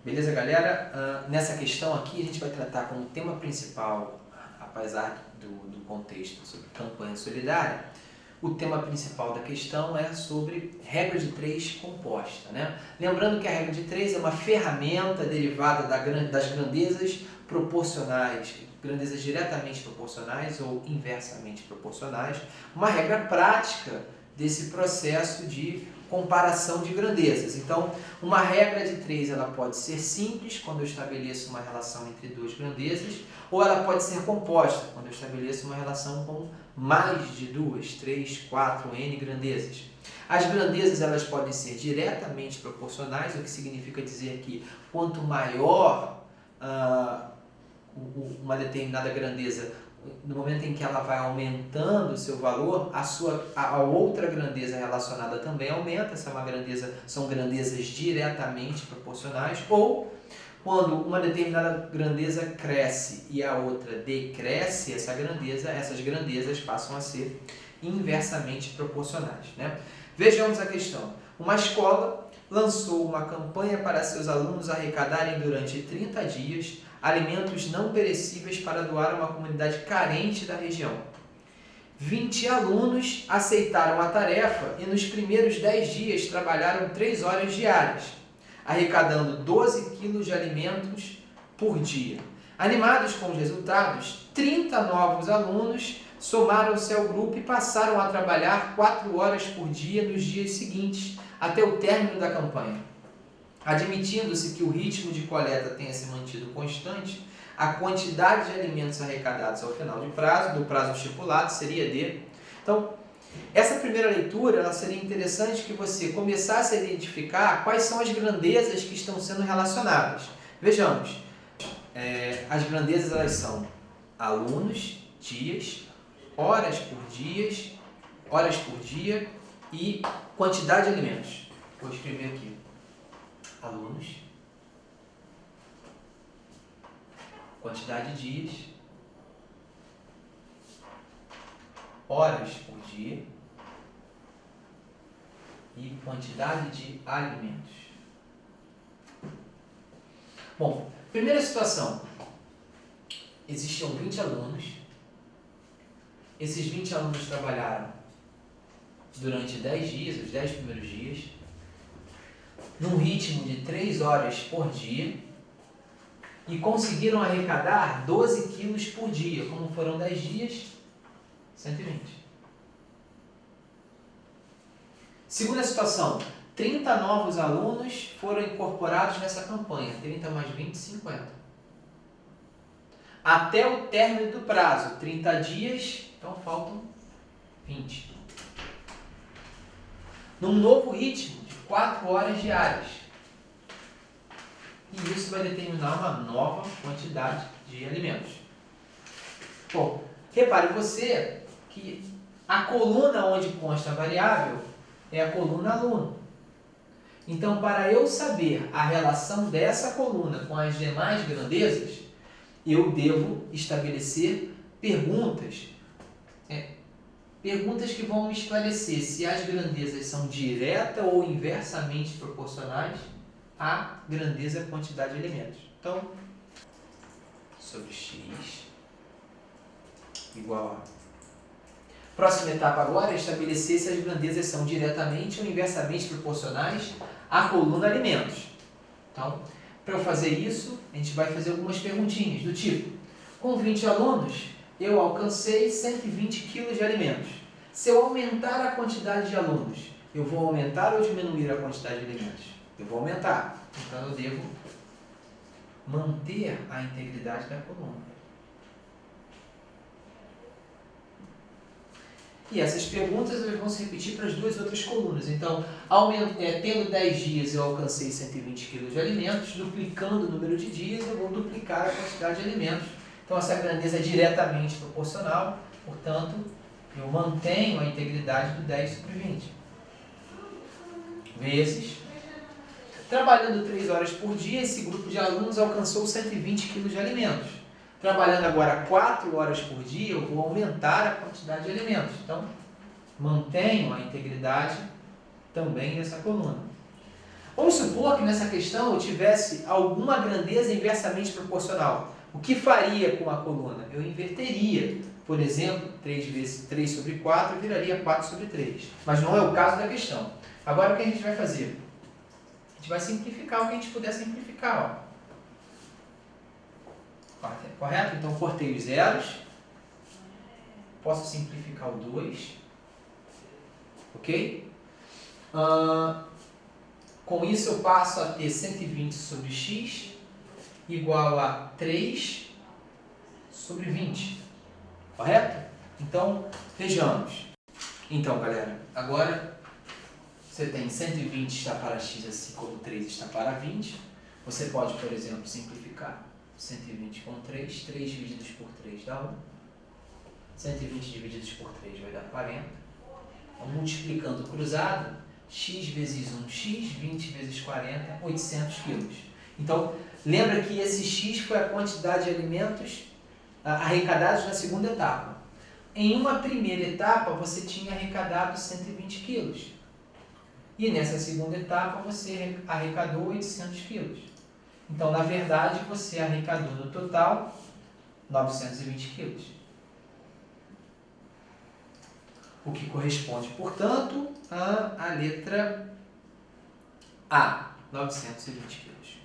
Beleza, galera? Nessa questão aqui a gente vai tratar como tema principal, apesar do contexto sobre campanha solidária, o tema principal da questão é sobre regra de 3 composta, né? Lembrando que a regra de 3 é uma ferramenta derivada das grandezas proporcionais, grandezas diretamente proporcionais ou inversamente proporcionais, uma regra prática desse processo de comparação de grandezas. Então, uma regra de 3 ela pode ser simples, quando eu estabeleço uma relação entre duas grandezas, ou ela pode ser composta, quando eu estabeleço uma relação com mais de 2, 3, 4, n grandezas. As grandezas elas podem ser diretamente proporcionais, o que significa dizer que quanto maior uma determinada grandeza, no momento em que ela vai aumentando o seu valor, a outra grandeza relacionada também aumenta. Essa é uma grandeza, são grandezas diretamente proporcionais. Ou quando uma determinada grandeza cresce e a outra decresce, essas grandezas passam a ser inversamente proporcionais, né? Vejamos a questão. Uma escola lançou uma campanha para seus alunos arrecadarem durante 30 dias alimentos não perecíveis para doar a uma comunidade carente da região. 20 alunos aceitaram a tarefa e nos primeiros 10 dias trabalharam 3 horas diárias, arrecadando 12 quilos de alimentos por dia. Animados com os resultados, 30 novos alunos somaram-se ao grupo e passaram a trabalhar 4 horas por dia nos dias seguintes, até o término da campanha. Admitindo-se que o ritmo de coleta tenha se mantido constante, a quantidade de alimentos arrecadados ao final do prazo estipulado seria de... Então, essa primeira leitura ela seria interessante que você começasse a identificar quais são as grandezas que estão sendo relacionadas. Vejamos, as grandezas elas são alunos, dias, horas por dia e quantidade de alimentos. Vou escrever aqui. Alunos, quantidade de dias, horas por dia e quantidade de alimentos. Bom, primeira situação, existiam 20 alunos, esses 20 alunos trabalharam durante 10 dias, os 10 primeiros dias, num ritmo de 3 horas por dia e conseguiram arrecadar 12 quilos por dia. Como foram 10 dias? 120. Segunda situação, 30 novos alunos foram incorporados nessa campanha. 30 mais 20, 50. Até o término do prazo, 30 dias, então faltam 20. Num novo ritmo, 4 horas diárias. E isso vai determinar uma nova quantidade de alimentos. Bom, repare você que a coluna onde consta a variável é a coluna aluno. Então, para eu saber a relação dessa coluna com as demais grandezas, eu devo estabelecer perguntas. Perguntas que vão me esclarecer se as grandezas são direta ou inversamente proporcionais à grandeza e quantidade de elementos. Então, sobre x igual a... Próxima etapa agora é estabelecer se as grandezas são diretamente ou inversamente proporcionais à coluna alimentos. Então, para eu fazer isso, a gente vai fazer algumas perguntinhas do tipo: com 20 alunos, eu alcancei 120 quilos de alimentos. Se eu aumentar a quantidade de alunos, eu vou aumentar ou diminuir a quantidade de alimentos? Eu vou aumentar. Então, eu devo manter a integridade da coluna. E essas perguntas elas vão se repetir para as duas outras colunas. Então, tendo 10 dias, eu alcancei 120 kg de alimentos. Duplicando o número de dias, eu vou duplicar a quantidade de alimentos. Então, essa grandeza é diretamente proporcional. Portanto, eu mantenho a integridade do 10 sobre 20. Vezes... Trabalhando 3 horas por dia, esse grupo de alunos alcançou 120 kg de alimentos. Trabalhando agora 4 horas por dia, eu vou aumentar a quantidade de alimentos. Então, mantenho a integridade também dessa coluna. Vamos supor que nessa questão eu tivesse alguma grandeza inversamente proporcional. O que faria com a coluna? Eu inverteria. Por exemplo, 3 sobre 4 viraria 4 sobre 3. Mas não é o caso da questão. Agora o que a gente vai fazer? A gente vai simplificar o que a gente puder simplificar. Ó. Correto? Então cortei os zeros. Posso simplificar o 2. Ok? Com isso eu passo a ter 120 sobre x igual a 3 sobre 20. Correto? Então, vejamos. Então, galera, agora você tem 120 está para x, assim como 3 está para 20. Você pode, por exemplo, simplificar 120 com 3. 3 divididos por 3 dá 1. 120 divididos por 3 vai dar 40. Então, multiplicando cruzado, x vezes 1, x, 20 vezes 40, 800 quilos. Então, lembra que esse x foi a quantidade de alimentos arrecadados na segunda etapa. Em uma primeira etapa, você tinha arrecadado 120 quilos. E nessa segunda etapa, você arrecadou 800 quilos. Então, na verdade, você arrecadou no total 920 quilos. O que corresponde, portanto, à letra A, 920 quilos.